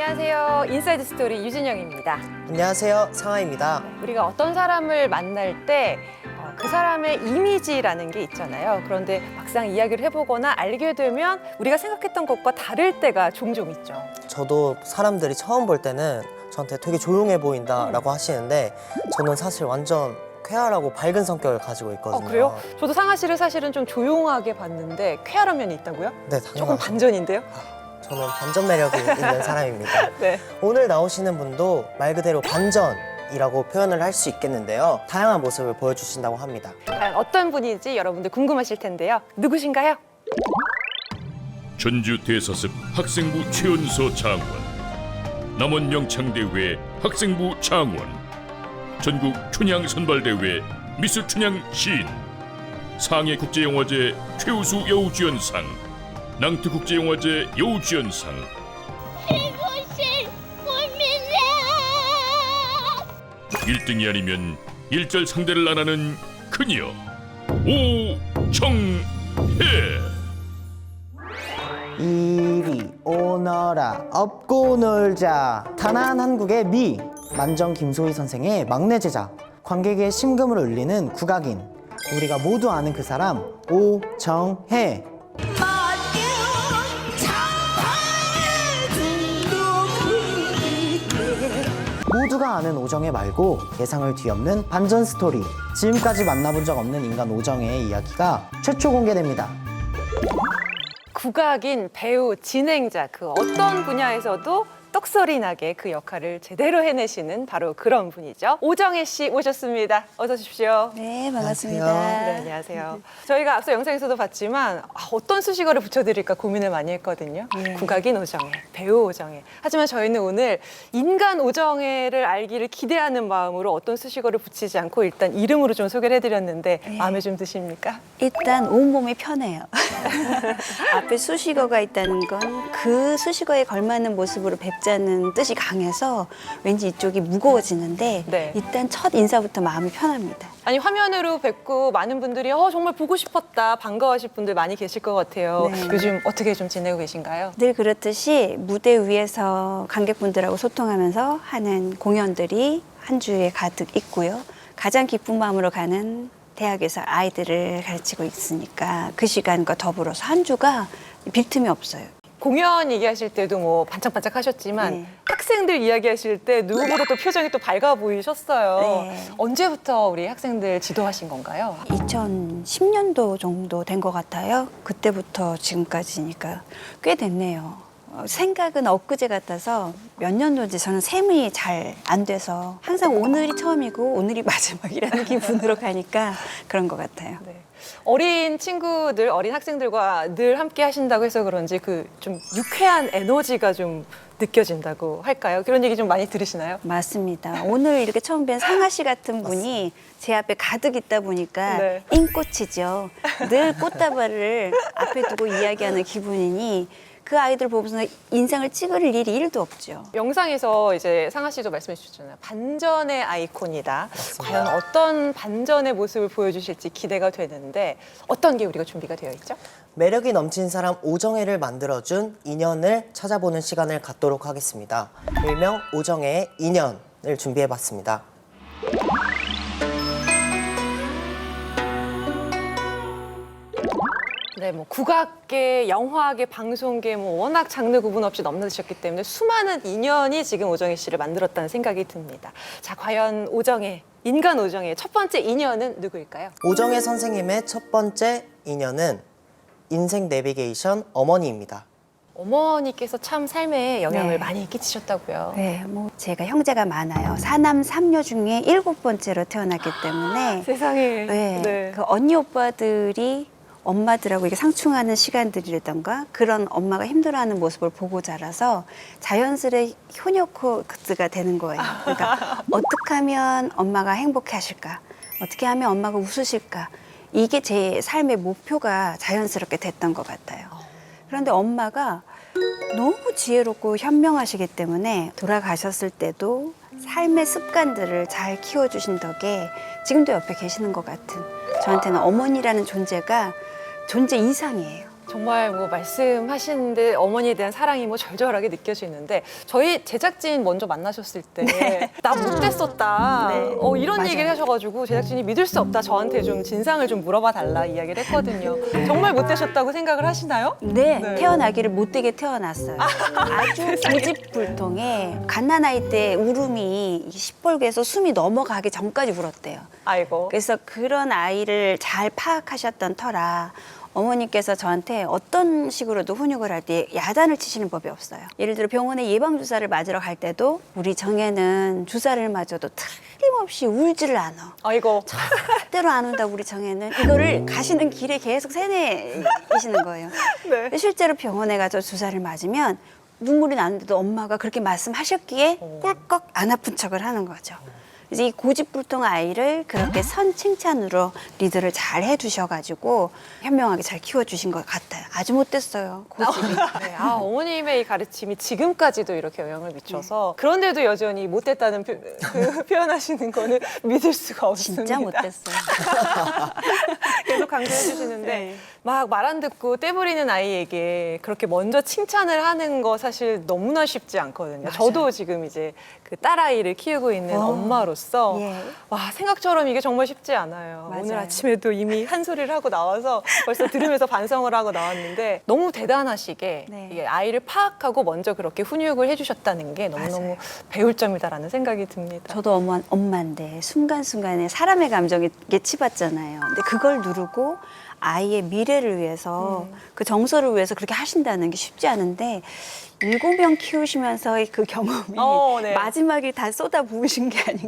안녕하세요. 인사이드 스토리 유진영입니다. 안녕하세요. 상하입니다. 우리가 어떤 사람을 만날 때 그 사람의 이미지라는 게 있잖아요. 그런데 막상 이야기를 해보거나 알게 되면 우리가 생각했던 것과 다를 때가 종종 있죠. 저도 사람들이 처음 볼 때는 저한테 되게 조용해 보인다라고 하시는데 저는 사실 완전 쾌활하고 밝은 성격을 가지고 있거든요. 그래요? 저도 상하 씨를 사실은 좀 조용하게 봤는데 쾌활한 면이 있다고요? 네, 조금 당연하죠. 반전인데요? 저는 반전 매력이 있는 사람입니다. 네. 오늘 나오시는 분도 말 그대로 반전이라고 표현을 할 수 있겠는데요. 다양한 모습을 보여주신다고 합니다. 과연 어떤 분인지 여러분들 궁금하실 텐데요. 누구신가요? 전주 대사습 학생부 최연소 장원, 남원 영창대회 학생부 장원, 전국 춘향 선발대회 미스 춘향 시인, 상해 국제영화제 최우수 여우주연상, 낭트 국제영화제 여우주연상, 이곳을 봅니다. 1등이 아니면 일절 상대를 안 하는 그녀 오정혜. 이리 오너라 업고 놀자. 단아한 한국의 미 만정 김소희 선생의 막내 제자, 관객의 심금을 울리는 국악인, 우리가 모두 아는 그 사람 오정혜. 모두가 아는 오정혜 말고 예상을 뒤엎는 반전 스토리, 지금까지 만나본 적 없는 인간 오정혜의 이야기가 최초 공개됩니다. 국악인, 배우, 진행자 그 어떤 분야에서도 떡소리 나게 그 역할을 제대로 해내시는 바로 그런 분이죠. 오정혜 씨 모셨습니다. 어서 오십시오. 네, 반갑습니다. 네, 안녕하세요. 저희가 앞서 영상에서도 봤지만 어떤 수식어를 붙여드릴까 고민을 많이 했거든요. 국악인 오정혜, 배우 오정혜. 하지만 저희는 오늘 인간 오정혜를 알기를 기대하는 마음으로 어떤 수식어를 붙이지 않고 일단 이름으로 좀 소개를 해드렸는데 마음에 좀 드십니까? 일단 온몸이 편해요. 앞에 수식어가 있다는 건 그 수식어에 걸맞는 모습으로 뵙자는 뜻이 강해서 왠지 이쪽이 무거워지는데 네. 일단 첫 인사부터 마음이 편합니다. 아니 화면으로 뵙고 많은 분들이 정말 보고 싶었다 반가워하실 분들 많이 계실 것 같아요. 네. 요즘 어떻게 좀 지내고 계신가요? 늘 그렇듯이 무대 위에서 관객분들하고 소통하면서 하는 공연들이 한 주에 가득 있고요. 가장 기쁜 마음으로 가는 대학에서 아이들을 가르치고 있으니까 그 시간과 더불어서 한 주가 빈틈이 없어요. 공연 얘기하실 때도 뭐 반짝반짝 하셨지만 네. 학생들 이야기하실 때 누구보다 또 표정이 또 밝아 보이셨어요. 네. 언제부터 우리 학생들 지도하신 건가요? 2010년도 정도 된 것 같아요. 그때부터 지금까지니까 꽤 됐네요. 생각은 엊그제 같아서 몇 년도인지 저는 셈이 잘 안 돼서 항상 오늘이 처음이고 오늘이 마지막이라는 기분으로 가니까 그런 것 같아요. 네. 어린 친구들, 어린 학생들과 늘 함께 하신다고 해서 그런지 그 좀 유쾌한 에너지가 좀 느껴진다고 할까요? 그런 얘기 좀 많이 들으시나요? 맞습니다. 오늘 이렇게 처음 뵌 상하 씨 같은 분이 제 앞에 가득 있다 보니까 네. 인꽃이죠. 늘 꽃다발을 앞에 두고 이야기하는 기분이니 그 아이들 보면서 인상을 찍을 일이 1도 없죠. 영상에서 이제 상하 씨도 말씀해 주셨잖아요. 반전의 아이콘이다. 맞습니다. 과연 어떤 반전의 모습을 보여주실지 기대가 되는데 어떤 게 우리가 준비가 되어 있죠? 매력이 넘친 사람 오정혜를 만들어준 인연을 찾아보는 시간을 갖도록 하겠습니다. 일명 오정혜의 인연을 준비해봤습니다. 네, 뭐 국악계, 영화계, 방송계 뭐 워낙 장르 구분 없이 넘나드셨기 때문에 수많은 인연이 지금 오정혜 씨를 만들었다는 생각이 듭니다. 자, 과연 오정혜, 인간 오정혜 첫 번째 인연은 누구일까요? 오정혜 선생님의 첫 번째 인연은 인생 내비게이션 어머니입니다. 어머니께서 참 삶에 영향을 네. 많이 끼치셨다고요. 네, 뭐 제가 형제가 많아요. 4남 3녀 중에 7번째로 태어났기 때문에 세상에. 네, 그 언니 오빠들이 엄마들하고 이렇게 상충하는 시간들이라던가 그런 엄마가 힘들어하는 모습을 보고 자라서 자연스레 효녀 코드가 되는 거예요. 그러니까 어떻게 하면 엄마가 행복해 하실까? 어떻게 하면 엄마가 웃으실까? 이게 제 삶의 목표가 자연스럽게 됐던 것 같아요. 그런데 엄마가 너무 지혜롭고 현명하시기 때문에 돌아가셨을 때도 삶의 습관들을 잘 키워주신 덕에 지금도 옆에 계시는 것 같은, 저한테는 어머니라는 존재가 존재 이상이에요. 정말 뭐 말씀하시는데 어머니에 대한 사랑이 뭐 절절하게 느껴지는데 저희 제작진 먼저 만나셨을 때 나 못됐었다 네. 이런 맞아요. 얘기를 하셔가지고 제작진이 믿을 수 없다 저한테 좀 진상을 좀 물어봐 달라 이야기를 했거든요. 정말 못되셨다고 생각을 하시나요? 네, 네. 태어나기를 못되게 태어났어요. 아주 고집불통에 갓난아이 때 울음이 시뻘개서 숨이 넘어가기 전까지 울었대요. 아이고. 그래서 그런 아이를 잘 파악하셨던 터라 어머니께서 저한테 어떤 식으로도 훈육을 할 때 야단을 치시는 법이 없어요. 예를 들어 병원에 예방주사를 맞으러 갈 때도 우리 정혜는 주사를 맞아도 틀림없이 울지를 않아. 아이고. 절대로 안 운다 우리 정혜는. 이거를 가시는 길에 계속 세뇌이시는 거예요. 네. 실제로 병원에 가서 주사를 맞으면 눈물이 나는데도 엄마가 그렇게 말씀하셨기에 꿀꺽 안 아픈 척을 하는 거죠. 그래서 이 고집불통 아이를 그렇게 선 칭찬으로 리드를 잘 해주셔가지고 현명하게 잘 키워주신 것 같아요. 아주 못됐어요, 고집이. 네, 어머님의 이 가르침이 지금까지도 이렇게 영향을 미쳐서 그런데도 여전히 못됐다는 표현하시는 거는 믿을 수가 없습니다. 진짜 못됐어요. 계속 강조해 주시는데 네. 막 말 안 듣고 떼부리는 아이에게 그렇게 먼저 칭찬을 하는 거 사실 너무나 쉽지 않거든요. 맞아요. 저도 지금 이제 그 딸아이를 키우고 있는 엄마로서 예. 와 생각처럼 이게 정말 쉽지 않아요. 맞아요. 오늘 아침에도 이미 한 소리를 하고 나와서 벌써 들으면서 반성을 하고 나왔는데 너무 대단하시게 네. 이게 아이를 파악하고 먼저 그렇게 훈육을 해주셨다는 게 너무너무 맞아요. 배울 점이다라는 생각이 듭니다. 저도 엄마인데 순간순간에 사람의 감정이 치받잖아요. 근데 그걸 누르고 아이의 미래를 위해서 그 정서를 위해서 그렇게 하신다는 게 쉽지 않은데 7명 키우시면서의 그 경험이 네. 마지막에 다 쏟아 부으신 게 아닌가.